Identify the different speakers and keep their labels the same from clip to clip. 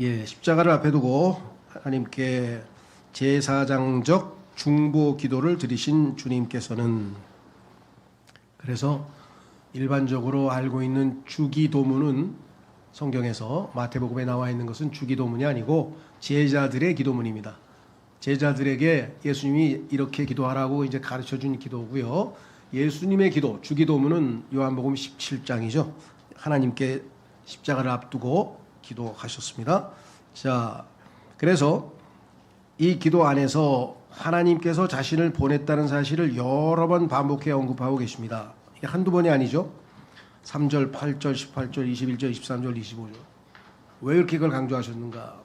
Speaker 1: 십자가를 앞에 두고 하나님께 제사장적 중보 기도를 드리신 주님께서는, 그래서 일반적으로 알고 있는 주기도문은, 성경에서 마태복음에 나와 있는 것은 주기도문이 아니고 제자들의 기도문입니다. 제자들에게 예수님이 이렇게 기도하라고 이제 가르쳐 준 기도고요. 예수님의 기도, 주기도문은 요한복음 17장이죠. 하나님께 십자가를 앞두고 기도하셨습니다. 자, 그래서 이 기도 안에서 하나님께서 자신을 보냈다는 사실을 여러 번 반복해 언급하고 계십니다. 이게 한두 번이 아니죠. 3절, 8절, 18절, 21절, 23절, 25절. 왜 이렇게 그걸 강조하셨는가?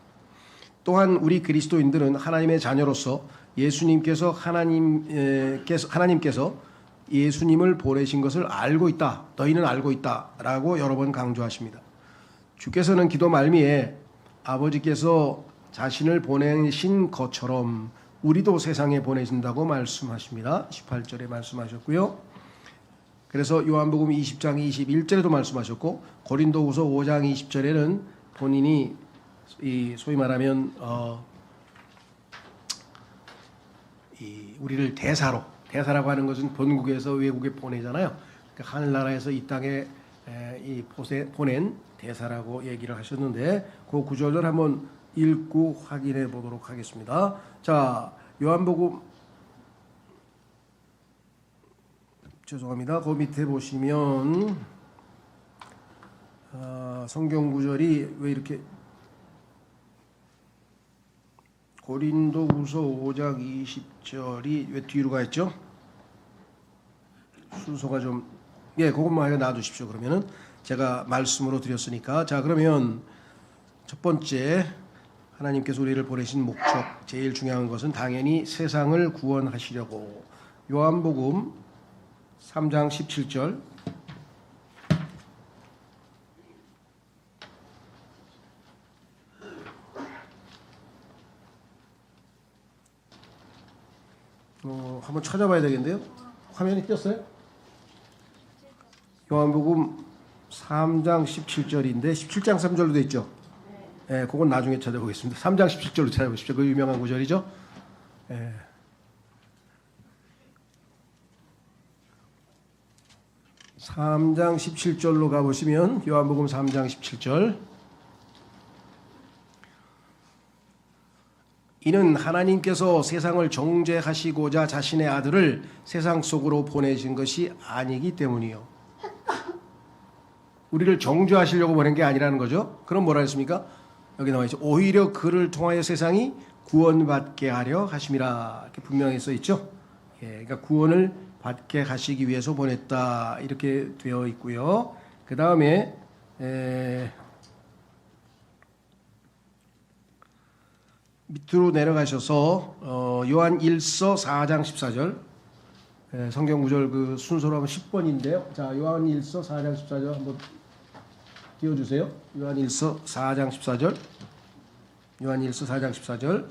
Speaker 1: 또한 우리 그리스도인들은 하나님의 자녀로서 하나님께서 예수님을 보내신 것을 알고 있다. 너희는 알고 있다라고 여러 번 강조하십니다. 주께서는 기도 말미에 아버지께서 자신을 보내신 것처럼 우리도 세상에 보내신다고 말씀하십니다. 18절에 말씀하셨고요. 그래서 요한복음 20장 21절에도 말씀하셨고, 고린도후서 5장 20절에는 본인이 소위 말하면 우리를 대사라고 하는 것은 본국에서 외국에 보내잖아요. 그러니까 하늘나라에서 이 땅에 보낸 대사라고 얘기를 하셨는데, 그 구절을 한번 읽고 확인해 보도록 하겠습니다. 자, 요한복음, 죄송합니다. 그 밑에 보시면 성경 구절이 왜 이렇게, 고린도후서 5장 20절이 왜 뒤로 가 있죠? 순서가 좀, 그것만 하여 놔두십시오. 그러면은 제가 말씀으로 드렸으니까. 자, 그러면 첫 번째, 하나님께서 우리를 보내신 목적, 제일 중요한 것은 당연히 세상을 구원하시려고. 요한복음 3장 17절. 한번 찾아봐야 되겠는데요. 화면이 떴어요? 요한복음 3장 17절인데 17장 3절로 돼 있죠. 예, 그건 나중에 찾아보겠습니다. 3장 17절로 찾아보십시오. 그 유명한 구절이죠. 예. 3장 17절로 가보시면, 요한복음 3장 17절. 이는 하나님께서 세상을 정죄하시고자 자신의 아들을 세상 속으로 보내신 것이 아니기 때문이요. 우리를 정죄하시려고 보낸 게 아니라는 거죠. 그럼 뭐라 했습니까? 여기 나와 있죠. 오히려 그를 통하여 세상이 구원받게 하려 하심이라. 이렇게 분명히 써 있죠. 그러니까 구원을 받게 하시기 위해서 보냈다. 이렇게 되어 있고요. 그 다음에 밑으로 내려가셔서 요한 1서 4장 14절. 성경 구절 그 순서로 하면 10번인데요. 자, 요한 1서 4장 14절 한번 띄워주세요. 요한 1서 4장 14절. 요한 1서 4장 14절.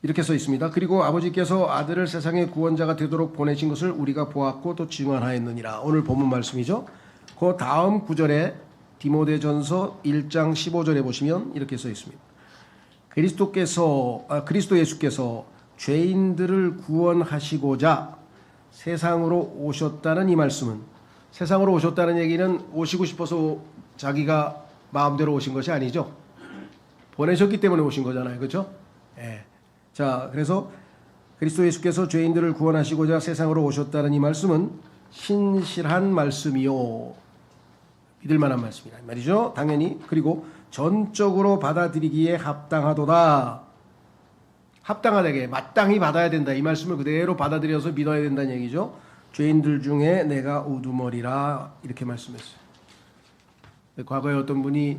Speaker 1: 이렇게 써 있습니다. 그리고 아버지께서 아들을 세상의 구원자가 되도록 보내신 것을 우리가 보았고 또 증언하였느니라. 오늘 본문 말씀이죠. 그 다음 구절에 디모데전서 1장 15절에 보시면 이렇게 써 있습니다. 그리스도 예수께서 죄인들을 구원하시고자 세상으로 오셨다는 이 말씀은, 세상으로 오셨다는 얘기는 오시고 싶어서 자기가 마음대로 오신 것이 아니죠. 보내셨기 때문에 오신 거잖아요. 그렇죠? 자, 그래서 그리스도 예수께서 죄인들을 구원하시고자 세상으로 오셨다는 이 말씀은 신실한 말씀이요, 믿을 만한 말씀이라 말이죠. 당연히. 그리고 전적으로 받아들이기에 합당하도다. 합당하게, 마땅히 받아야 된다. 이 말씀을 그대로 받아들여서 믿어야 된다는 얘기죠. 죄인들 중에 내가 우두머리라. 이렇게 말씀했어요. 과거에 어떤 분이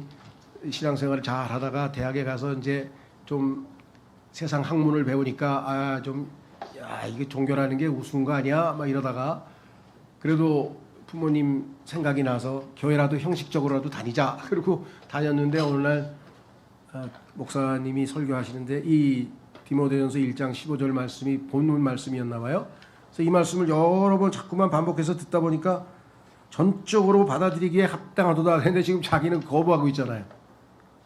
Speaker 1: 신앙생활을 잘 하다가 대학에 가서 이제 좀 세상 학문을 배우니까 이게 종교라는 게 우스운 거 아니야? 막 이러다가 그래도 부모님 생각이 나서 교회라도 형식적으로라도 다니자. 그리고 다녔는데 오늘날 목사님이 설교하시는데 이 디모데전서 1장 15절 말씀이 본문 말씀이었나 봐요. 그래서 이 말씀을 여러 번 자꾸만 반복해서 듣다 보니까 전적으로 받아들이기에 합당하도다. 근데 지금 자기는 거부하고 있잖아요.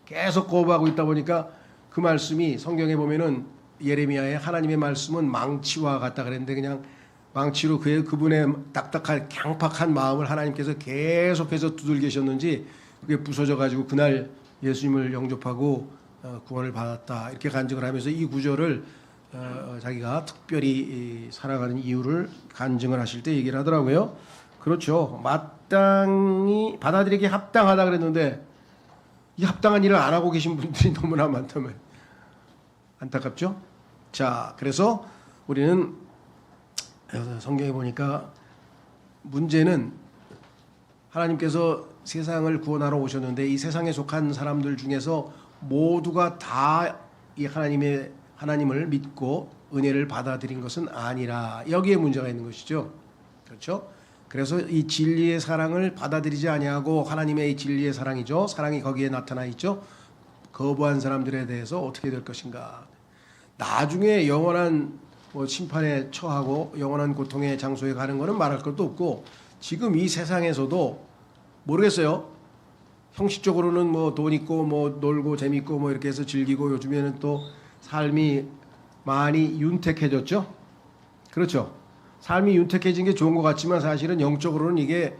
Speaker 1: 계속 거부하고 있다 보니까 그 말씀이 성경에 보면은 예레미야의 하나님의 말씀은 망치와 같다 그랬는데 그냥 망치로 그분의 딱딱한 강팍한 마음을 하나님께서 계속해서 두들기셨는지 그게 부서져 가지고 그날 예수님을 영접하고 구원을 받았다 이렇게 간증을 하면서 이 구절을 자기가 특별히 살아가는 이유를 간증을 하실 때 얘기를 하더라고요. 그렇죠. 마땅히 받아들이기 합당하다 그랬는데 이 합당한 일을 안 하고 계신 분들이 너무나 많다면 안타깝죠. 자, 그래서 우리는 성경에 보니까 문제는 하나님께서 세상을 구원하러 오셨는데 이 세상에 속한 사람들 중에서 모두가 다 이 하나님을 믿고 은혜를 받아들인 것은 아니라 여기에 문제가 있는 것이죠. 그렇죠? 그래서 이 진리의 사랑을 받아들이지 아니하고 하나님의 이 진리의 사랑이죠. 사랑이 거기에 나타나 있죠. 거부한 사람들에 대해서 어떻게 될 것인가. 나중에 영원한 심판에 처하고 영원한 고통의 장소에 가는 것은 말할 것도 없고 지금 이 세상에서도 모르겠어요. 형식적으로는 뭐 돈 있고 뭐 놀고 재밌고 뭐 이렇게 해서 즐기고 요즘에는 또 삶이 많이 윤택해졌죠. 그렇죠. 삶이 윤택해진 게 좋은 것 같지만 사실은 영적으로는 이게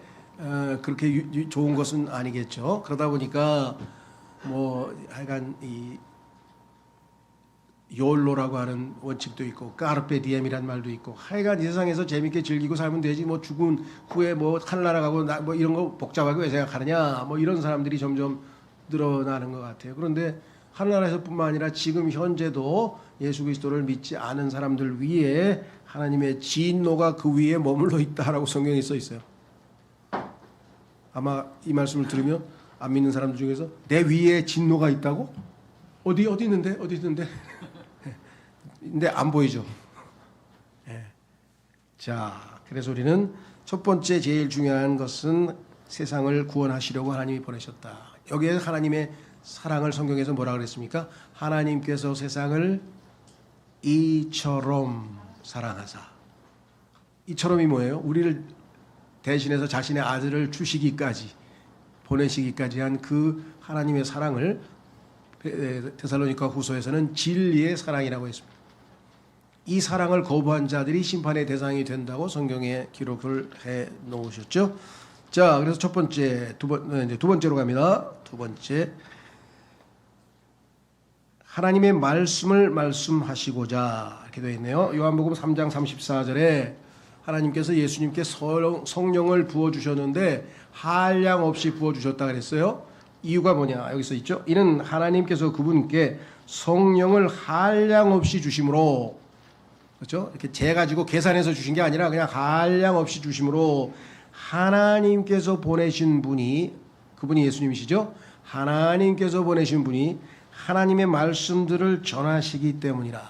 Speaker 1: 그렇게 좋은 것은 아니겠죠. 그러다 보니까 뭐 하여간 이 욜로라고 하는 원칙도 있고 까르페 디엠이란 말도 있고 하여간 이 세상에서 재밌게 즐기고 살면 되지 뭐 죽은 후에 뭐 하늘나라 가고 뭐 이런 거 복잡하게 왜 생각하느냐 뭐 이런 사람들이 점점 늘어나는 것 같아요. 그런데 하늘나라에서뿐만 아니라 지금 현재도 예수 그리스도를 믿지 않은 사람들 위에 하나님의 진노가 그 위에 머물러 있다라고 성경에 써 있어요. 아마 이 말씀을 들으면 안 믿는 사람들 중에서 내 위에 진노가 있다고? 어디 있는데? 근데 안 보이죠. 예. 자, 그래서 우리는 첫 번째 제일 중요한 것은 세상을 구원하시려고 하나님이 보내셨다. 여기에 하나님의 사랑을 성경에서 뭐라 그랬습니까? 하나님께서 세상을 이처럼 사랑하사. 이처럼이 뭐예요? 우리를 대신해서 자신의 아들을 주시기까지 보내시기까지 한 그 하나님의 사랑을 데살로니가 후서에서는 진리의 사랑이라고 했습니다. 이 사랑을 거부한 자들이 심판의 대상이 된다고 성경에 기록을 해 놓으셨죠. 자, 그래서 첫 번째, 두 번째로 갑니다. 두 번째, 하나님의 말씀을 말씀하시고자 이렇게 되어 있네요. 요한복음 3장 34절에 하나님께서 예수님께 성령을 부어주셨는데 한량 없이 부어주셨다 그랬어요. 이유가 뭐냐? 여기서 있죠. 이는 하나님께서 그분께 성령을 한량 없이 주심으로, 그렇죠? 이렇게 재 가지고 계산해서 주신 게 아니라 그냥 한량 없이 주심으로 하나님께서 보내신 분이, 그분이 예수님이시죠. 하나님께서 보내신 분이 하나님의 말씀들을 전하시기 때문이라.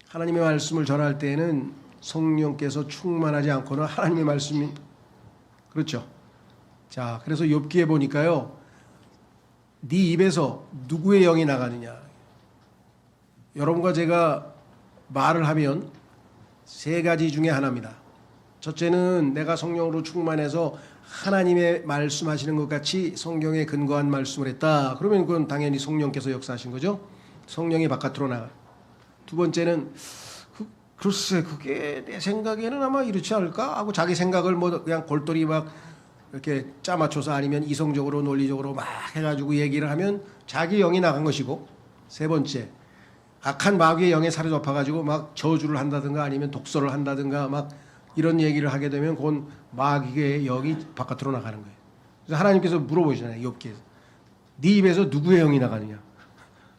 Speaker 1: 하나님의 말씀을 전할 때에는 성령께서 충만하지 않고는 하나님의 말씀이, 그렇죠. 자, 그래서 욥기에 보니까요, 네 입에서 누구의 영이 나가느냐. 여러분과 제가 말을 하면 세 가지 중에 하나입니다. 첫째는 내가 성령으로 충만해서 하나님의 말씀하시는 것 같이 성경에 근거한 말씀을 했다. 그러면 그건 당연히 성령께서 역사하신 거죠. 성령이 바깥으로 나가. 두 번째는 글쎄 그게 내 생각에는 아마 이렇지 않을까 하고 자기 생각을 뭐 그냥 골똘히 막 이렇게 짜맞춰서 아니면 이성적으로 논리적으로 막 해가지고 얘기를 하면 자기 영이 나간 것이고, 세 번째 악한 마귀의 영에 사로잡혀가지고 막 저주를 한다든가 아니면 독설을 한다든가 막 이런 얘기를 하게 되면 그건 마귀의 영이 바깥으로 나가는 거예요. 그래서 하나님께서 물어보시잖아요. 욥기에서 네 입에서 누구의 영이 나가느냐.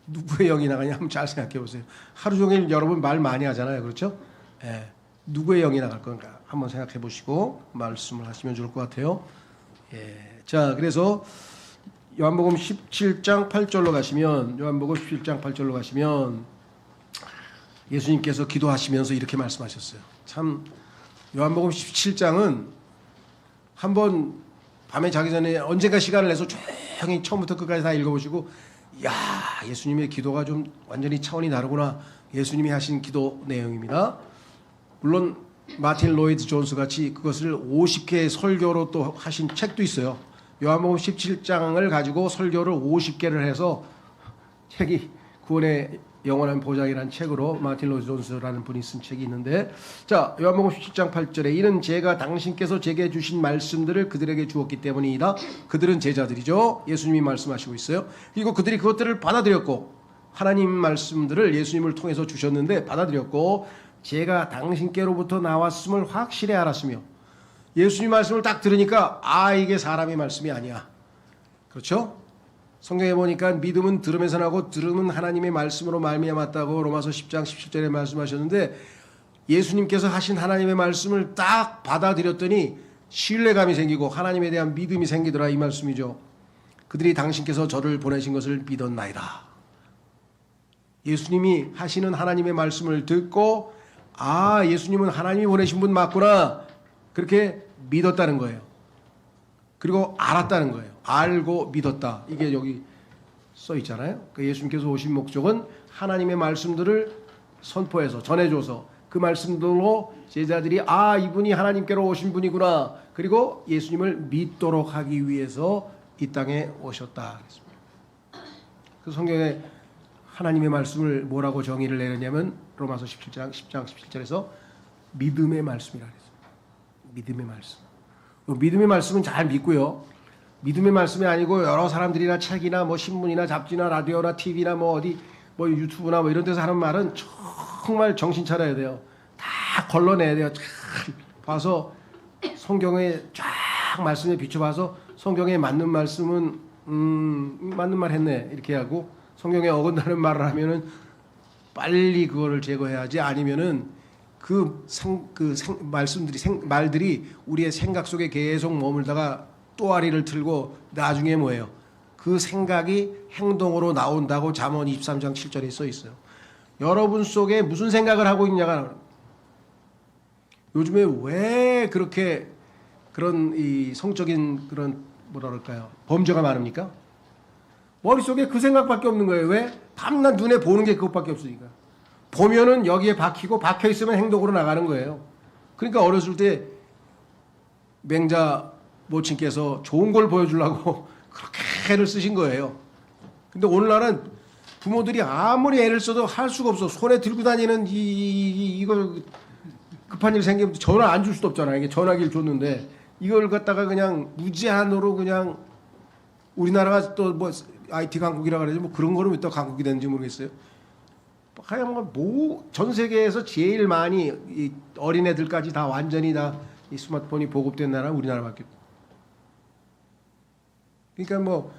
Speaker 1: 누구의 영이 나가냐 한번 잘 생각해 보세요. 하루 종일 여러분 말 많이 하잖아요. 그렇죠? 예. 누구의 영이 나갈 건가 한번 생각해 보시고 말씀을 하시면 좋을 것 같아요. 예. 자, 그래서 요한복음 17장 8절로 가시면, 요한복음 17장 8절로 가시면 예수님께서 기도하시면서 이렇게 말씀하셨어요. 참 요한복음 17장은 한번 밤에 자기 전에 언젠가 시간을 내서 조용히 처음부터 끝까지 다 읽어보시고, 야, 예수님의 기도가 좀 완전히 차원이 다르구나. 예수님이 하신 기도 내용입니다. 물론 마틴 로이드 존스 같이 그것을 50개의 설교로 또 하신 책도 있어요. 요한복음 17장을 가지고 설교를 50개를 해서 책이 구원의 영원한 보장이라는 책으로 마틴 로이드 존스라는 분이 쓴 책이 있는데, 자, 요한복음 17장 8절에 이는 제가 당신께서 제게 주신 말씀들을 그들에게 주었기 때문이다. 그들은 제자들이죠. 예수님이 말씀하시고 있어요. 그리고 그들이 그것들을 받아들였고, 하나님 말씀들을 예수님을 통해서 주셨는데 받아들였고, 제가 당신께로부터 나왔음을 확실히 알았으며, 예수님 말씀을 딱 들으니까 이게 사람의 말씀이 아니야. 그렇죠? 성경에 보니까 믿음은 들음에서 나고 들음은 하나님의 말씀으로 말미암았다고 로마서 10장 17절에 말씀하셨는데, 예수님께서 하신 하나님의 말씀을 딱 받아들였더니 신뢰감이 생기고 하나님에 대한 믿음이 생기더라, 이 말씀이죠. 그들이 당신께서 저를 보내신 것을 믿었나이다. 예수님이 하시는 하나님의 말씀을 듣고 예수님은 하나님이 보내신 분 맞구나, 그렇게 믿었다는 거예요. 그리고 알았다는 거예요. 알고 믿었다. 이게 여기 써 있잖아요. 예수님께서 오신 목적은 하나님의 말씀들을 선포해서 전해줘서 그 말씀들로 제자들이 이분이 하나님께로 오신 분이구나, 그리고 예수님을 믿도록 하기 위해서 이 땅에 오셨다. 그 성경에 하나님의 말씀을 뭐라고 정의를 내렸냐면 로마서 17장 10장 17절에서 믿음의 말씀이라 그랬습니다. 믿음의 말씀. 믿음의 말씀은 잘 믿고요. 믿음의 말씀이 아니고 여러 사람들이나 책이나 뭐 신문이나 잡지나 라디오나 TV나 뭐 어디 뭐 유튜브나 뭐 이런 데서 하는 말은 정말 정신 차려야 돼요. 다 걸러내야 돼요. 잘 봐서 성경에 쫙 말씀에 비춰봐서 성경에 맞는 말씀은 맞는 말 했네 이렇게 하고, 성경에 어긋나는 말을 하면은 빨리 그거를 제거해야지, 아니면은 말들이 우리의 생각 속에 계속 머물다가 또아리를 틀고 나중에 뭐예요? 그 생각이 행동으로 나온다고 잠언 23장 7절에 써 있어요. 여러분 속에 무슨 생각을 하고 있냐가, 요즘에 왜 그렇게 그런 이 성적인 그런 뭐라 그럴까요? 범죄가 많습니까? 머릿속에 그 생각밖에 없는 거예요. 왜? 밤낮 눈에 보는 게 그것밖에 없으니까. 보면은 여기에 박혀 있으면 행동으로 나가는 거예요. 그러니까 어렸을 때 맹자 모친께서 좋은 걸 보여주려고 그렇게 애를 쓰신 거예요. 근데 오늘날은 부모들이 아무리 애를 써도 할 수가 없어. 손에 들고 다니는 이거 급한 일 생기면 전화 안 줄 수도 없잖아요. 이게 전화기를 줬는데 이걸 갖다가 그냥 무제한으로 그냥, 우리나라가 또 뭐 IT 강국이라 그러지 뭐 그런 거는 왜 또 강국이 되는지 모르겠어요. 그냥 전 세계에서 제일 많이 이 어린애들까지 다 완전히 다 이 스마트폰이 보급된 나라는 우리나라밖에 없어요. 그러니까 뭐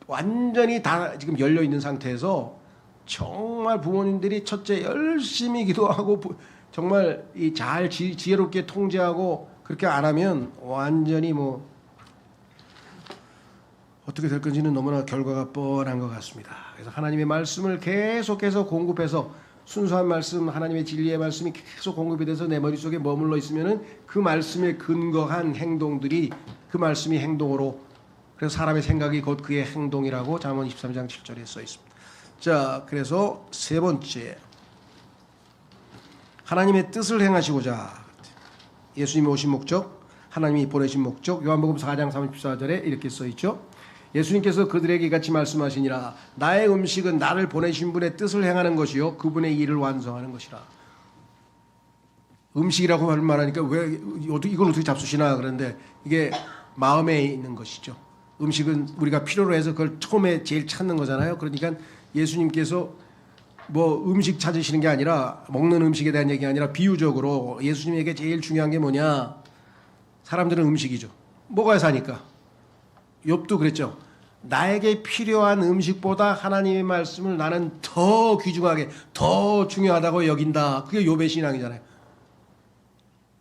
Speaker 1: 완전히 다 지금 열려 있는 상태에서 정말 부모님들이 첫째 열심히 기도하고 정말 이 잘 지혜롭게 통제하고 그렇게 안 하면 완전히 뭐 어떻게 될 건지는 너무나 결과가 뻔한 것 같습니다. 그래서 하나님의 말씀을 계속해서 공급해서 순수한 말씀, 하나님의 진리의 말씀이 계속 공급이 돼서 내 머릿속에 머물러 있으면은 그 말씀에 근거한 행동들이 그 말씀이 행동으로, 그래서 사람의 생각이 곧 그의 행동이라고 잠언 23장 7절에 써 있습니다. 자, 그래서 세 번째, 하나님의 뜻을 행하시고자 예수님이 오신 목적, 하나님이 보내신 목적, 요한복음 4장 34절에 이렇게 써 있죠. 예수님께서 그들에게 이같이 말씀하시니라. 나의 음식은 나를 보내신 분의 뜻을 행하는 것이요 그분의 일을 완성하는 것이라. 음식이라고 말하니까 왜 이걸 어떻게 잡수시나 그런데 이게 마음에 있는 것이죠. 음식은 우리가 필요로 해서 그걸 처음에 제일 찾는 거잖아요. 그러니까 예수님께서 뭐 음식 찾으시는 게 아니라, 먹는 음식에 대한 얘기가 아니라 비유적으로 예수님에게 제일 중요한 게 뭐냐? 사람들은 음식이죠. 먹어야 사니까. 욥도 그랬죠. 나에게 필요한 음식보다 하나님의 말씀을 나는 더 귀중하게, 더 중요하다고 여긴다. 그게 욥의 신앙이잖아요.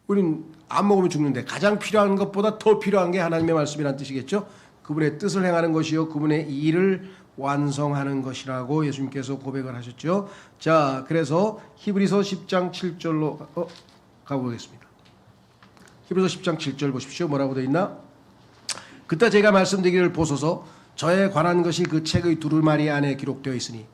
Speaker 1: 우린 안 먹으면 죽는데 가장 필요한 것보다 더 필요한 게 하나님의 말씀이란 뜻이겠죠. 그분의 뜻을 행하는 것이요 그분의 일을 완성하는 것이라고 예수님께서 고백을 하셨죠. 자, 그래서 히브리서 10장 7절로 가보겠습니다. 히브리서 10장 7절 보십시오. 뭐라고 되어 있나? 그때 제가 말씀드리기를 보소서 저에 관한 것이 그 책의 두루마리 안에 기록되어 있으니.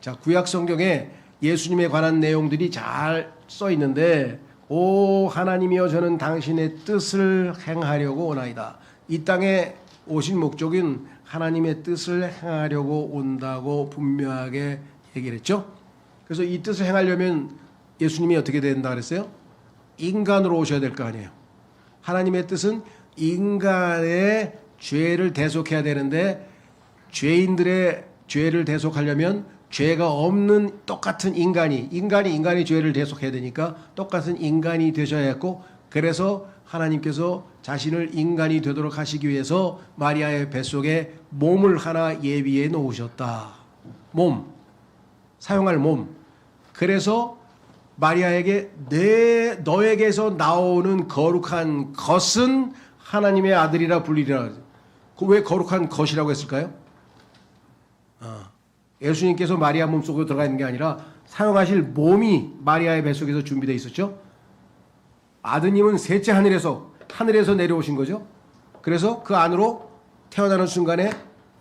Speaker 1: 자, 구약 성경에 예수님에 관한 내용들이 잘 써 있는데, 오 하나님이여 저는 당신의 뜻을 행하려고 원하이다. 이 땅에 오신 목적은 하나님의 뜻을 행하려고 온다고 분명하게 얘기를 했죠. 그래서 이 뜻을 행하려면 예수님이 어떻게 된다 그랬어요? 인간으로 오셔야 될 거 아니에요. 하나님의 뜻은 인간의 죄를 대속해야 되는데 죄인들의 죄를 대속하려면 죄가 없는 똑같은 인간이 죄를 대속해야 되니까 똑같은 인간이 되셔야 했고, 그래서 하나님께서 자신을 인간이 되도록 하시기 위해서 마리아의 뱃속에 몸을 하나 예비해 놓으셨다. 몸, 사용할 몸. 그래서 마리아에게 너에게서 나오는 거룩한 것은 하나님의 아들이라 불리리라. 왜 거룩한 것이라고 했을까요? 예수님께서 마리아 몸속으로 들어가 있는 게 아니라 사용하실 몸이 마리아의 뱃속에서 준비되어 있었죠. 아드님은 셋째 하늘에서 내려오신 거죠. 그래서 그 안으로 태어나는 순간에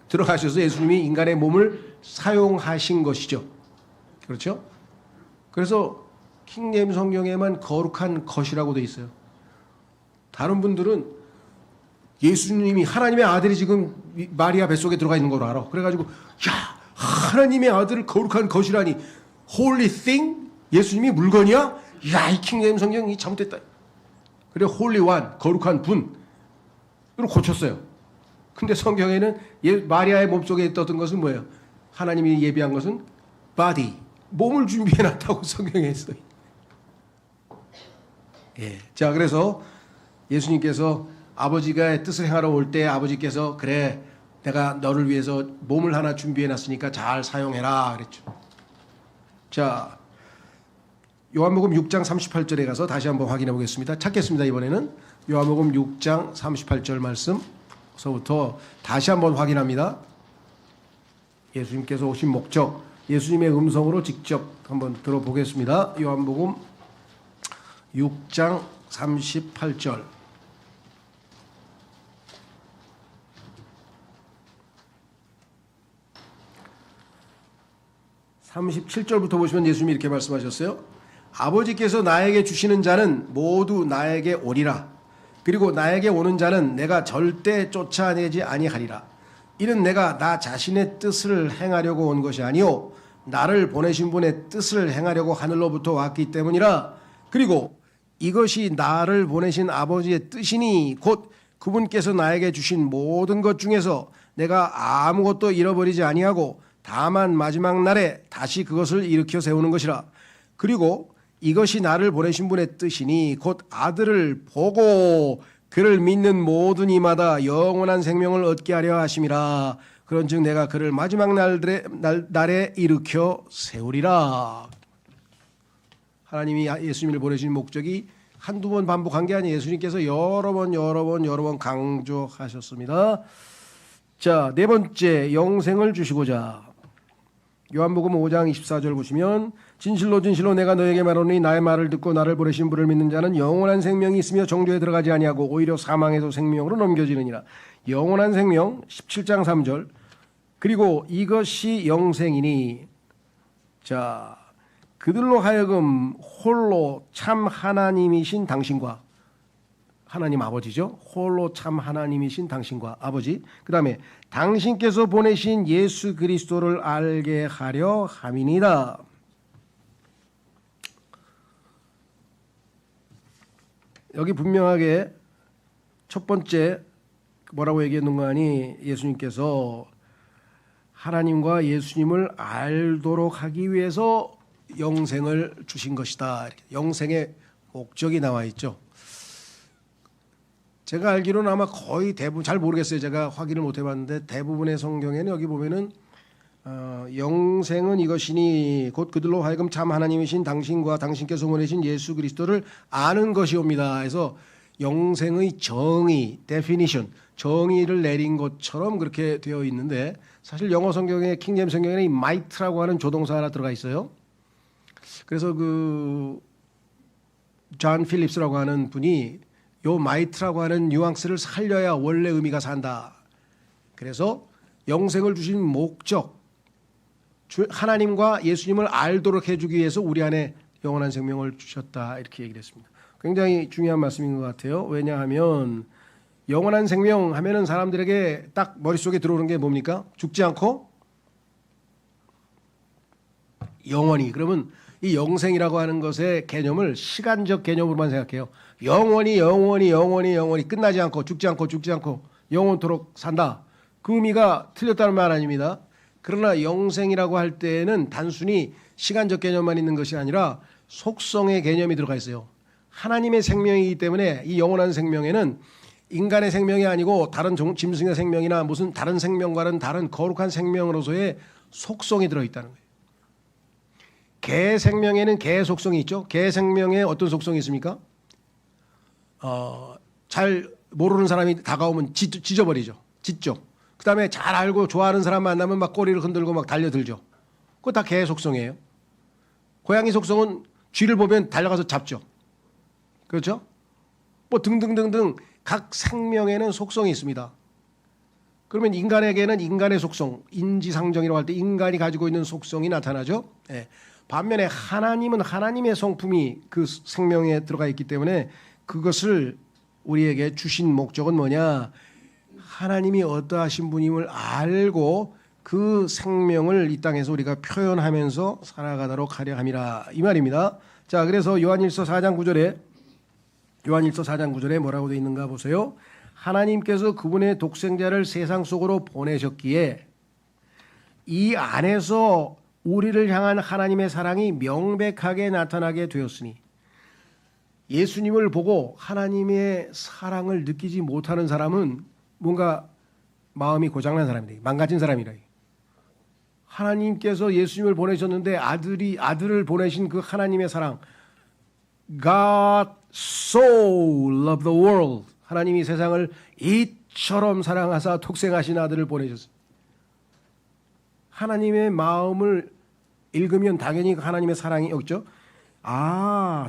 Speaker 1: 들어가셔서 예수님이 인간의 몸을 사용하신 것이죠. 그렇죠? 그래서 킹제임스 성경에만 거룩한 것이라고 되어 있어요. 다른 분들은 예수님이 하나님의 아들이 지금 마리아 뱃속에 들어가 있는 걸로 알아. 그래가지고 야, 하나님의 아들을 거룩한 것이라니, holy thing? 예수님이 물건이야? 야, 이 킹제임스 성경이 잘못됐다. 그래, holy one, 거룩한 분으로 고쳤어요. 근데 성경에는 마리아의 몸속에 있었던 것은 뭐예요? 하나님이 예비한 것은 body, 몸을 준비해놨다고 성경에 있어요. 예. 자, 그래서 예수님께서 아버지가 뜻을 행하러 올 때 아버지께서 그래, 내가 너를 위해서 몸을 하나 준비해놨으니까 잘 사용해라 그랬죠. 자, 요한복음 6장 38절에 가서 다시 한번 확인해 보겠습니다. 찾겠습니다. 이번에는 요한복음 6장 38절 말씀서부터 다시 한번 확인합니다. 예수님께서 오신 목적, 예수님의 음성으로 직접 한번 들어보겠습니다. 요한복음 6장 38절. 37절부터 보시면 예수님이 이렇게 말씀하셨어요. 아버지께서 나에게 주시는 자는 모두 나에게 오리라. 그리고 나에게 오는 자는 내가 절대 쫓아내지 아니하리라. 이는 내가 나 자신의 뜻을 행하려고 온 것이 아니요 나를 보내신 분의 뜻을 행하려고 하늘로부터 왔기 때문이라. 그리고 이것이 나를 보내신 아버지의 뜻이니 곧 그분께서 나에게 주신 모든 것 중에서 내가 아무것도 잃어버리지 아니하고 다만 마지막 날에 다시 그것을 일으켜 세우는 것이라. 그리고 이것이 나를 보내신 분의 뜻이니 곧 아들을 보고 그를 믿는 모든 이마다 영원한 생명을 얻게 하려 하심이라. 그런즉 내가 그를 마지막 날에 일으켜 세우리라. 하나님이 예수님을 보내신 목적이 한두 번 반복한 게 아니에요. 예수님께서 여러 번 강조하셨습니다. 자, 네 번째, 영생을 주시고자. 요한복음 5장 24절 보시면 진실로 내가 너에게 말하노니 나의 말을 듣고 나를 보내신 분을 믿는 자는 영원한 생명이 있으며 정죄에 들어가지 아니하고 오히려 사망에서 생명으로 넘겨지느니라. 영원한 생명 17장 3절. 그리고 이것이 영생이니, 자, 그들로 하여금 홀로 참 하나님이신 당신과, 하나님 아버지죠. 홀로 참 하나님이신 당신과 아버지, 그 다음에 당신께서 보내신 예수 그리스도를 알게 하려 함이니라. 여기 분명하게 첫 번째 뭐라고 얘기했는가 하니, 예수님께서 하나님과 예수님을 알도록 하기 위해서 영생을 주신 것이다. 영생의 목적이 나와 있죠. 제가 알기로는 아마 거의 대부분, 잘 모르겠어요. 제가 확인을 못 해봤는데 대부분의 성경에는 여기 보면은 영생은 이것이니 곧 그들로 하여금 참 하나님이신 당신과 당신께서 보내신 예수 그리스도를 아는 것이옵니다. 해서 영생의 정의, definition, 정의를 내린 것처럼 그렇게 되어 있는데, 사실 영어 성경에 킹제임스 성경에는 이 might라고 하는 조동사 하나 들어가 있어요. 그래서 존 필립스라고 하는 분이 요 might라고 하는 뉘앙스를 살려야 원래 의미가 산다. 그래서 영생을 주신 목적, 하나님과 예수님을 알도록 해주기 위해서 우리 안에 영원한 생명을 주셨다. 이렇게 얘기를 했습니다. 굉장히 중요한 말씀인 것 같아요. 왜냐하면 영원한 생명 하면은 사람들에게 딱 머릿속에 들어오는 게 뭡니까? 죽지 않고 영원히. 그러면 이 영생이라고 하는 것의 개념을 시간적 개념으로만 생각해요. 영원히 끝나지 않고 죽지 않고 영원토록 산다. 그 의미가 틀렸다는 말 아닙니다. 그러나 영생이라고 할 때에는 단순히 시간적 개념만 있는 것이 아니라 속성의 개념이 들어가 있어요. 하나님의 생명이기 때문에 이 영원한 생명에는 인간의 생명이 아니고 다른 짐승의 생명이나 무슨 다른 생명과는 다른 거룩한 생명으로서의 속성이 들어있다는 거예요. 개 생명에는 개의 속성이 있죠. 개 생명에 어떤 속성이 있습니까? 잘 모르는 사람이 다가오면 짖어버리죠. 짖죠. 그 다음에 잘 알고 좋아하는 사람 만나면 막 꼬리를 흔들고 막 달려들죠. 그거 다 개의 속성이에요. 고양이 속성은 쥐를 보면 달려가서 잡죠. 그렇죠? 뭐 등등등등 각 생명에는 속성이 있습니다. 그러면 인간에게는 인간의 속성, 인지상정이라고 할 때 인간이 가지고 있는 속성이 나타나죠. 예. 반면에 하나님은 하나님의 성품이 그 생명에 들어가 있기 때문에 그것을 우리에게 주신 목적은 뭐냐? 하나님이 어떠하신 분임을 알고 그 생명을 이 땅에서 우리가 표현하면서 살아가도록 하려 함이라 이 말입니다. 자, 그래서 요한일서 4장 9절에 뭐라고 되어 있는가 보세요. 하나님께서 그분의 독생자를 세상 속으로 보내셨기에 이 안에서 우리를 향한 하나님의 사랑이 명백하게 나타나게 되었으니 예수님을 보고 하나님의 사랑을 느끼지 못하는 사람은 뭔가 마음이 고장난 사람이다. 망가진 사람이라. 하나님께서 예수님을 보내셨는데 아들을 보내신 그 하나님의 사랑, God so loved the world. 하나님이 세상을 이처럼 사랑하사 독생하신 아들을 보내셨습니다. 하나님의 마음을 읽으면 당연히 하나님의 사랑이 없죠.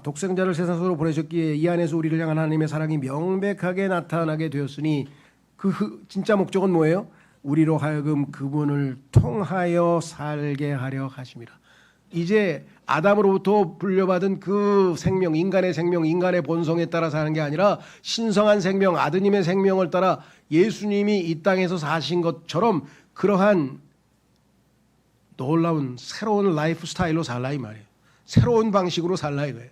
Speaker 1: 독생자를 세상으로 보내셨기에 이 안에서 우리를 향한 하나님의 사랑이 명백하게 나타나게 되었으니 그 진짜 목적은 뭐예요? 우리로 하여금 그분을 통하여 살게 하려 하심이라. 이제 아담으로부터 불려받은 그 생명, 인간의 생명, 인간의 본성에 따라 사는 게 아니라 신성한 생명, 아드님의 생명을 따라 예수님이 이 땅에서 사신 것처럼 그러한 놀라운 새로운 라이프 스타일로 살라 이 말이에요. 새로운 방식으로 살라 이거예요.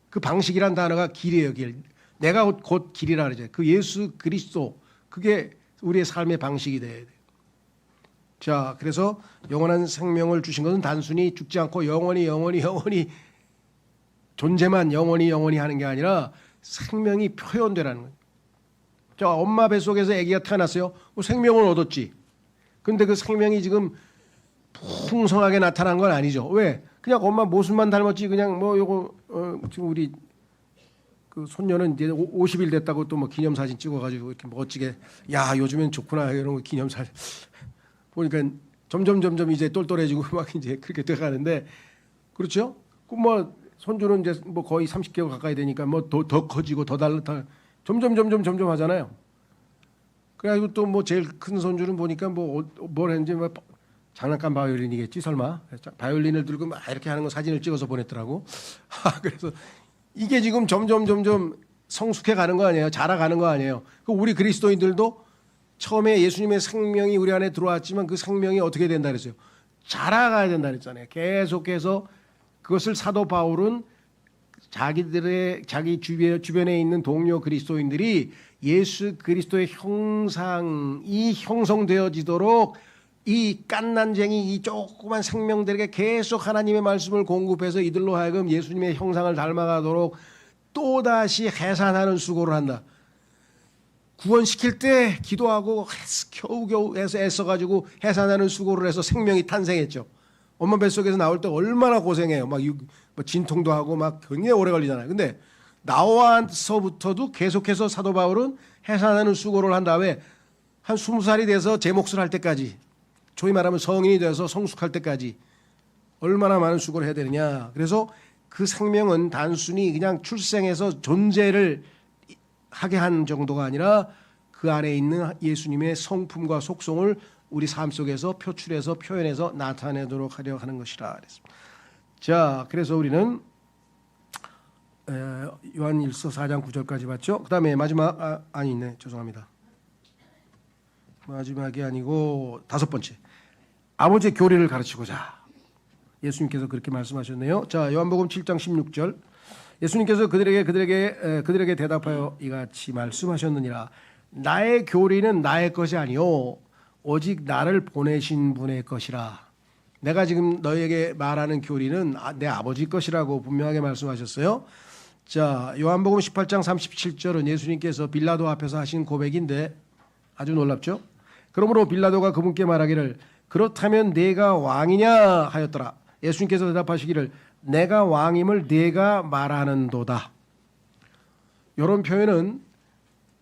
Speaker 1: 그 방식이란 단어가 길이에요. 길. 내가 곧 길이라 그러죠. 그 예수 그리스도, 그게 우리의 삶의 방식이 돼야 돼요. 자, 그래서 영원한 생명을 주신 것은 단순히 죽지 않고 영원히 존재만 영원히 하는 게 아니라 생명이 표현되라는 거예요. 자, 엄마 뱃속에서 아기가 태어났어요. 생명을 얻었지. 그런데 그 생명이 지금 풍성하게 나타난 건 아니죠. 왜? 그냥 엄마 모습만 닮았지. 그냥 뭐 요거 지금 우리 그 손녀는 이제 50일 됐다고 또 뭐 기념사진 찍어가지고 이렇게 멋지게 야 요즘엔 좋구나 이런 거 기념사진 보니까 점점 이제 똘똘해지고 막 이제 그렇게 돼가는데 그렇죠? 그 뭐 손주는 이제 뭐 거의 30개월 가까이 되니까 뭐 더 커지고 더 점점 하잖아요. 그래가지고 또 뭐 제일 큰 손주는 보니까 뭘 했는지 뭐 장난감 바이올린이겠지 설마 바이올린을 들고 막 이렇게 하는 거 사진을 찍어서 보냈더라고. 그래서 이게 지금 점점 성숙해 가는 거 아니에요? 자라가는 거 아니에요? 우리 그리스도인들도 처음에 예수님의 생명이 우리 안에 들어왔지만 그 생명이 어떻게 된다 그랬어요? 자라가야 된다 그랬잖아요. 계속해서 그것을 사도 바울은 자기 주변에 있는 동료 그리스도인들이 예수 그리스도의 형상이 형성되어지도록 이 깐난쟁이 이 조그만 생명들에게 계속 하나님의 말씀을 공급해서 이들로 하여금 예수님의 형상을 닮아가도록 또다시 해산하는 수고를 한다. 구원시킬 때 기도하고 겨우겨우 해서 애써가지고 해산하는 수고를 해서 생명이 탄생했죠. 엄마 뱃속에서 나올 때 얼마나 고생해요. 막 진통도 하고 막 굉장히 오래 걸리잖아요. 근데 나와서부터도 계속해서 사도 바울은 해산하는 수고를 한 다음에 한 20살이 돼서 제 몫을 할 때까지, 소위 말하면 성인이 돼서 성숙할 때까지 얼마나 많은 수고를 해야 되느냐. 그래서 그 생명은 단순히 그냥 출생해서 존재를 하게 한 정도가 아니라 그 안에 있는 예수님의 성품과 속성을 우리 삶 속에서 표출해서 표현해서 나타내도록 하려 하는 것이라 그랬습니다. 자, 그래서 우리는 요한일서 4장 9절까지 봤죠. 그다음에 마지막 아니 있네. 죄송합니다. 마지막이 아니고 다섯 번째. 아버지의 교리를 가르치고자. 예수님께서 그렇게 말씀하셨네요. 자, 요한복음 7장 16절. 예수님께서 그들에게 대답하여 이같이 말씀하셨느니라. 나의 교리는 나의 것이 아니요 오직 나를 보내신 분의 것이라. 내가 지금 너에게 말하는 교리는 내 아버지 것이라고 분명하게 말씀하셨어요. 자, 요한복음 18장 37절은 예수님께서 빌라도 앞에서 하신 고백인데 아주 놀랍죠. 그러므로 빌라도가 그분께 말하기를 그렇다면 네가 왕이냐 하였더라. 예수님께서 대답하시기를 내가 왕임을 네가 말하는도다. 이런 표현은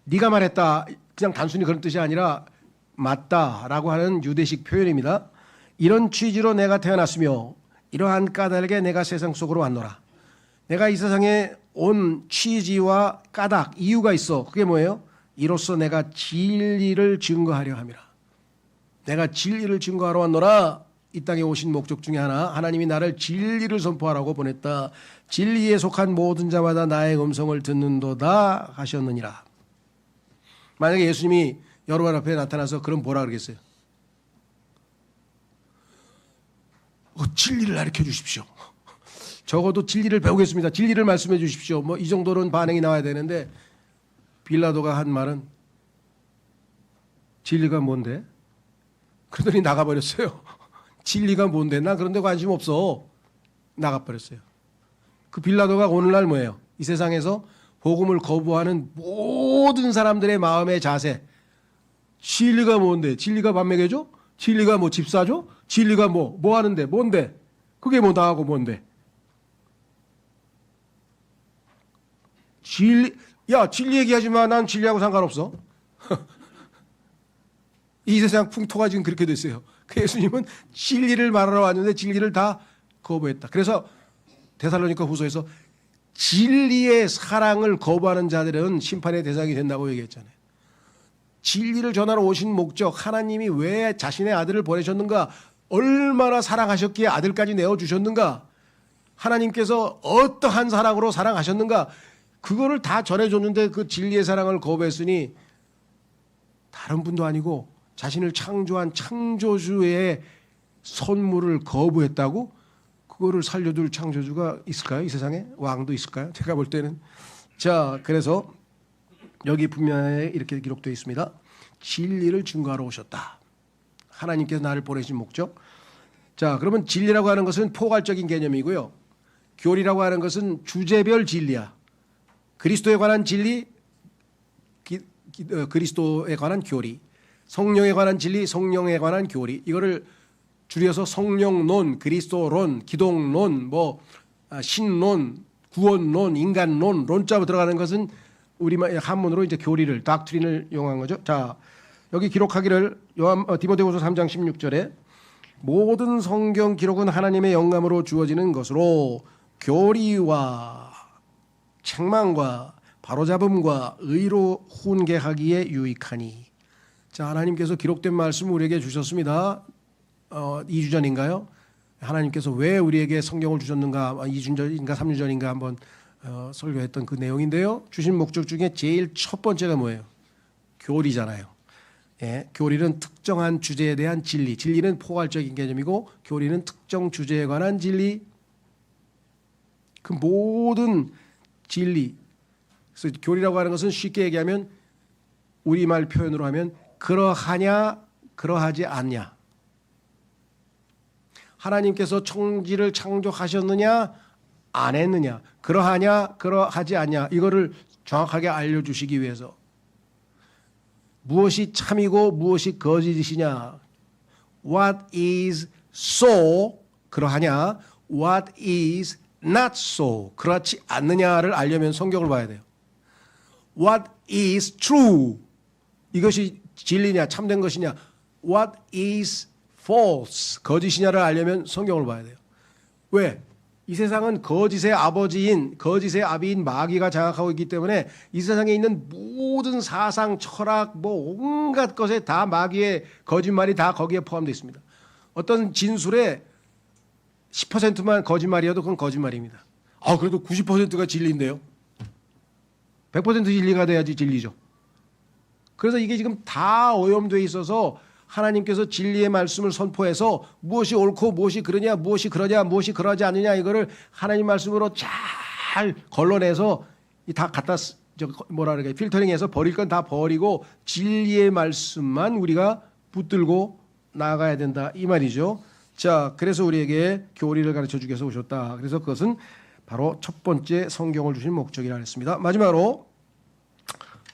Speaker 1: 네가 말했다 그냥 단순히 그런 뜻이 아니라 맞다라고 하는 유대식 표현입니다. 이런 취지로 내가 태어났으며 이러한 까닭에 내가 세상 속으로 왔노라. 내가 이 세상에 온 취지와 까닭 이유가 있어. 그게 뭐예요? 이로써 내가 진리를 증거하려 함이라. 내가 진리를 증거하러 왔노라. 이 땅에 오신 목적 중에 하나, 하나님이 나를 진리를 선포하라고 보냈다. 진리에 속한 모든 자마다 나의 음성을 듣는도다 하셨느니라. 만약에 예수님이 여러분 앞에 나타나서 그럼 뭐라 그러겠어요? 진리를 가르쳐 주십시오. 적어도 진리를 배우겠습니다. 진리를 말씀해 주십시오. 뭐 이 정도는 반응이 나와야 되는데 빌라도가 한 말은 진리가 뭔데? 그러더니 나가버렸어요. 진리가 뭔데? 나 그런 데 관심 없어. 나가버렸어요. 그 빌라도가 오늘날 뭐예요? 이 세상에서 복음을 거부하는 모든 사람들의 마음의 자세. 진리가 뭔데? 진리가 밥 먹여줘? 진리가 뭐 집 사줘? 진리가 뭐 하는데? 뭔데? 그게 뭐 나하고 뭔데? 진리 얘기하지 마. 난 진리하고 상관없어. 이 세상 풍토가 지금 그렇게 됐어요. 그 예수님은 진리를 말하러 왔는데 진리를 다 거부했다. 그래서 데살로니가 후서에서 진리의 사랑을 거부하는 자들은 심판의 대상이 된다고 얘기했잖아요. 진리를 전하러 오신 목적, 하나님이 왜 자신의 아들을 보내셨는가, 얼마나 사랑하셨기에 아들까지 내어주셨는가, 하나님께서 어떠한 사랑으로 사랑하셨는가, 그거를 다 전해줬는데 그 진리의 사랑을 거부했으니 다른 분도 아니고 자신을 창조한 창조주의 선물을 거부했다고? 그거를 살려둘 창조주가 있을까요? 이 세상에? 왕도 있을까요? 제가 볼 때는. 자, 그래서 여기 분명히 이렇게 기록되어 있습니다. 진리를 증거하러 오셨다. 하나님께서 나를 보내신 목적. 자, 그러면 진리라고 하는 것은 포괄적인 개념이고요. 교리라고 하는 것은 주제별 진리야. 그리스도에 관한 진리, 그리스도에 관한 교리. 성령에 관한 진리, 성령에 관한 교리. 이거를 줄여서 성령론, 그리스도론, 기독론, 신론, 구원론, 인간론, 론자로 들어가는 것은 우리 한문으로 이제 교리를, 닥트린을 이용한 거죠. 자, 여기 기록하기를 디모데후서 3장 16절에 모든 성경 기록은 하나님의 영감으로 주어지는 것으로 교리와 책망과 바로잡음과 의로 훈계하기에 유익하니. 자, 하나님께서 기록된 말씀을 우리에게 주셨습니다. 2주 전인가요? 하나님께서 왜 우리에게 성경을 주셨는가, 2주 전인가 3주 전인가 한번 설교했던 그 내용인데요. 주신 목적 중에 제일 첫 번째가 뭐예요? 교리잖아요. 예, 교리는 특정한 주제에 대한 진리. 진리는 포괄적인 개념이고 교리는 특정 주제에 관한 진리. 그 모든 진리. 그래서 교리라고 하는 것은 쉽게 얘기하면 우리말 표현으로 하면 그러하냐 그러하지 않냐. 하나님께서 천지를 창조하셨느냐 안 했느냐, 그러하냐 그러하지 않냐, 이거를 정확하게 알려주시기 위해서 무엇이 참이고 무엇이 거짓이냐, what is so 그러하냐, what is not so 그렇지 않느냐를 알려면 성경을 봐야 돼요. what is true 이것이 진리냐 참된 것이냐, what is false 거짓이냐를 알려면 성경을 봐야 돼요. 왜? 이 세상은 거짓의 아버지인, 거짓의 아비인 마귀가 장악하고 있기 때문에 이 세상에 있는 모든 사상, 철학, 온갖 것에 다 마귀의 거짓말이 다 거기에 포함되어 있습니다. 어떤 진술에 10%만 거짓말이어도 그건 거짓말입니다. 그래도 90%가 진리인데요. 100% 진리가 돼야지 진리죠. 그래서 이게 지금 다 오염되어 있어서 하나님께서 진리의 말씀을 선포해서 무엇이 옳고 무엇이 그러냐, 무엇이 그러냐, 무엇이 그러지 않느냐 이거를 하나님 말씀으로 잘 걸러내서 다 갖다 뭐라 그래 필터링해서 버릴 건 다 버리고 진리의 말씀만 우리가 붙들고 나아가야 된다 이 말이죠. 자, 그래서 우리에게 교리를 가르쳐 주기 위해서 오셨다. 그래서 그것은 바로 첫 번째 성경을 주신 목적이라 했습니다. 마지막으로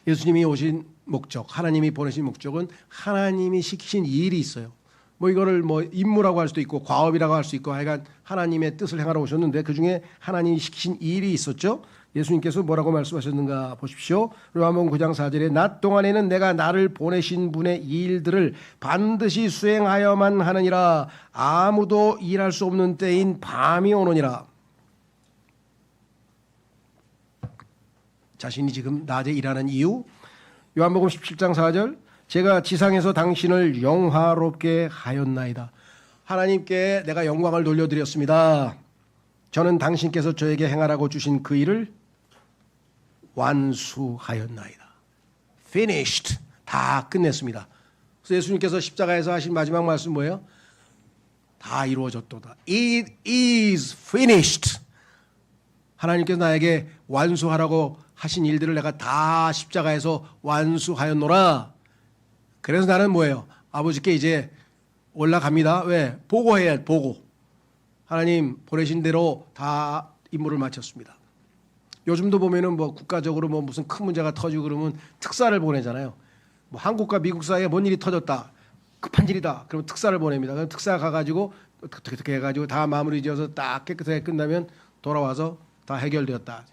Speaker 1: 예수님이 오신 목적, 하나님이 보내신 목적은 하나님이 시키신 일이 있어요. 뭐 이거를 뭐 임무라고 할 수도 있고 과업이라고 할 수 있고 하여간 하나님의 뜻을 행하러 오셨는데 그중에 하나님이 시키신 일이 있었죠. 예수님께서 뭐라고 말씀하셨는가 보십시오. 요한복음 9장 4절에 낮 동안에는 내가 나를 보내신 분의 일들을 반드시 수행하여만 하느니라. 아무도 일할 수 없는 때인 밤이 오느니라. 자신이 지금 낮에 일하는 이유. 요한복음 17장 4절 제가 지상에서 당신을 영화롭게 하였나이다. 하나님께 내가 영광을 돌려드렸습니다. 저는 당신께서 저에게 행하라고 주신 그 일을 완수하였나이다. Finished. 다 끝냈습니다. 그래서 예수님께서 십자가에서 하신 마지막 말씀 뭐예요? 다 이루어졌도다. It is finished. 하나님께서 나에게 완수하라고 하신 일들을 내가 다 십자가에서 완수하였노라. 그래서 나는 뭐예요? 아버지께 이제 올라갑니다. 왜? 보고해야 보고. 하나님 보내신 대로 다 임무를 마쳤습니다. 요즘도 보면은 뭐 국가적으로 뭐 무슨 큰 문제가 터지고 그러면 특사를 보내잖아요. 뭐 한국과 미국 사이에 뭔 일이 터졌다. 급한 일이다. 그럼 특사를 보냅니다. 그럼 특사 가가지고 어떻게 해가지고 다 마무리 지어서 딱 깨끗하게 끝나면 돌아와서 다 해결되었다.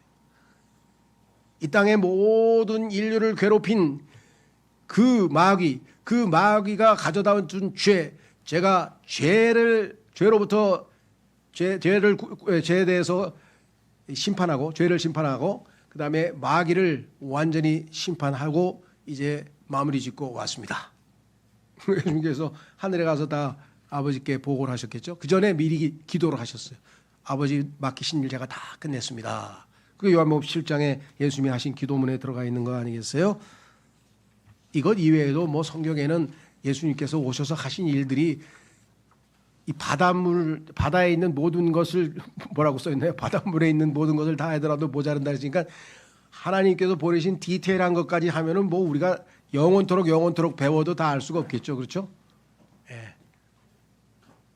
Speaker 1: 이 땅의 모든 인류를 괴롭힌 그 마귀가 가져다 준 죄, 제가 죄로부터 죄에 대해서 심판하고 죄를 심판하고 그다음에 마귀를 완전히 심판하고 이제 마무리 짓고 왔습니다. 예수님께서 하늘에 가서 다 아버지께 보고를 하셨겠죠. 그 전에 미리 기도를 하셨어요. 아버지 맡기신 일 제가 다 끝냈습니다. 그 요한복음 7장에 예수님이 하신 기도문에 들어가 있는 거 아니겠어요? 이것 이외에도 뭐 성경에는 예수님께서 오셔서 하신 일들이 이 바다에 있는 모든 것을 뭐라고 써 있나요? 바닷물에 있는 모든 것을 다 하더라도 모자른다 했으니까 하나님께서 보내신 디테일한 것까지 하면은 뭐 우리가 영원토록 배워도 다 알 수가 없겠죠. 그렇죠? 예.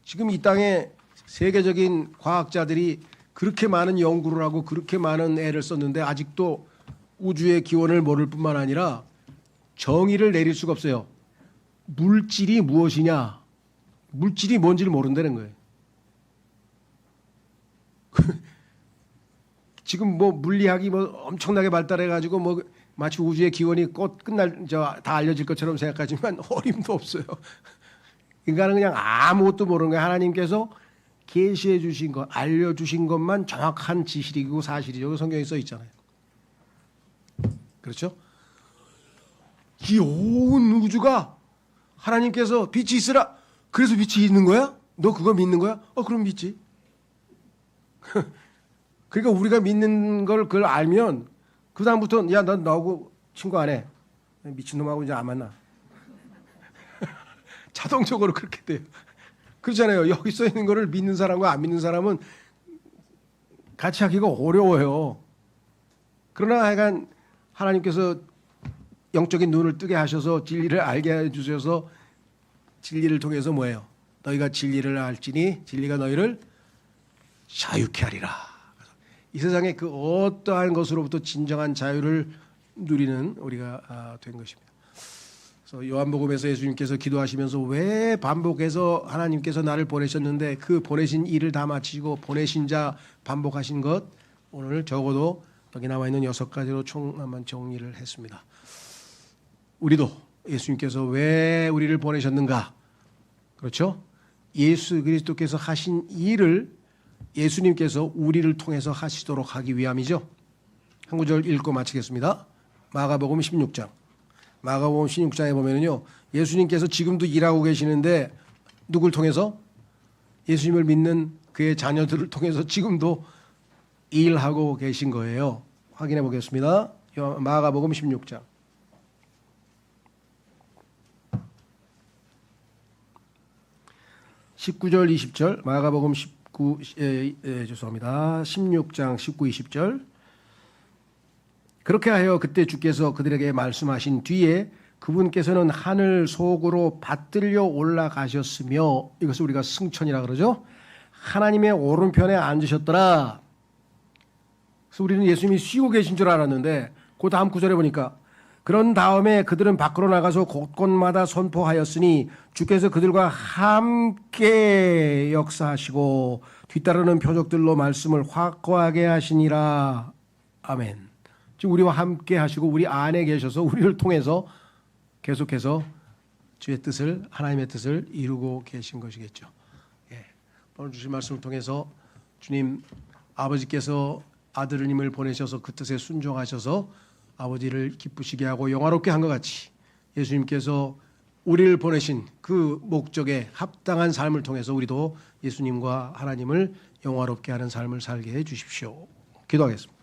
Speaker 1: 지금 이 땅에 세계적인 과학자들이 그렇게 많은 연구를 하고 그렇게 많은 애를 썼는데 아직도 우주의 기원을 모를 뿐만 아니라 정의를 내릴 수가 없어요. 물질이 무엇이냐? 물질이 뭔지를 모른다는 거예요. 지금 뭐 물리학이 뭐 엄청나게 발달해 가지고 뭐 마치 우주의 기원이 곧 끝날 다 알려질 것처럼 생각하지만 어림도 없어요. 인간은 그냥 아무것도 모르는 거예요. 하나님께서 계시해 주신 것, 알려 주신 것만 정확한 지식이고 사실이죠. 성경에 써 있잖아요. 그렇죠? 이 온 우주가 하나님께서 빛이 있으라. 그래서 빛이 있는 거야? 너 그거 믿는 거야? 그럼 믿지. 그러니까 우리가 믿는 걸 그걸 알면 그 다음부터 야, 넌 나하고 친구 안 해. 미친놈하고 이제 안 만나. 자동적으로 그렇게 돼요. 그렇잖아요. 여기 써 있는 거를 믿는 사람과 안 믿는 사람은 같이 하기가 어려워요. 그러나 하여간 하나님께서 영적인 눈을 뜨게 하셔서 진리를 알게 해주셔서 진리를 통해서 뭐예요? 너희가 진리를 알지니 진리가 너희를 자유케 하리라. 이 세상의 그 어떠한 것으로부터 진정한 자유를 누리는 우리가 된 것입니다. 그래서 요한복음에서 예수님께서 기도하시면서 왜 반복해서 하나님께서 나를 보내셨는데 그 보내신 일을 다 마치고 보내신 자 반복하신 것 오늘 적어도 여기 나와 있는 6가지로 총 한번 정리를 했습니다. 우리도 예수님께서 왜 우리를 보내셨는가? 그렇죠? 예수 그리스도께서 하신 일을 예수님께서 우리를 통해서 하시도록 하기 위함이죠. 한 구절 읽고 마치겠습니다. 마가복음 16장. 마가복음 16장에 보면은요, 예수님께서 지금도 일하고 계시는데 누굴 통해서? 예수님을 믿는 그의 자녀들을 통해서 지금도 일하고 계신 거예요. 확인해 보겠습니다. 마가복음 16장. (19절) (20절) 마가복음 16장 19, 20절. 그렇게 하여 그때 주께서 그들에게 말씀하신 뒤에 그분께서는 하늘 속으로 받들려 올라가셨으며, 이것을 우리가 승천이라 그러죠. 하나님의 오른편에 앉으셨더라. 그래서 우리는 예수님이 쉬고 계신 줄 알았는데 그 다음 구절에 보니까 그런 다음에 그들은 밖으로 나가서 곳곳마다 선포하였으니 주께서 그들과 함께 역사하시고 뒤따르는 표적들로 말씀을 확고하게 하시니라. 아멘. 지금 우리와 함께 하시고 우리 안에 계셔서 우리를 통해서 계속해서 주의 뜻을, 하나님의 뜻을 이루고 계신 것이겠죠. 예. 오늘 주신 말씀을 통해서 주님, 아버지께서 아들님을 보내셔서 그 뜻에 순종하셔서 아버지를 기쁘시게 하고 영화롭게 한 것 같이 예수님께서 우리를 보내신 그 목적에 합당한 삶을 통해서 우리도 예수님과 하나님을 영화롭게 하는 삶을 살게 해 주십시오. 기도하겠습니다.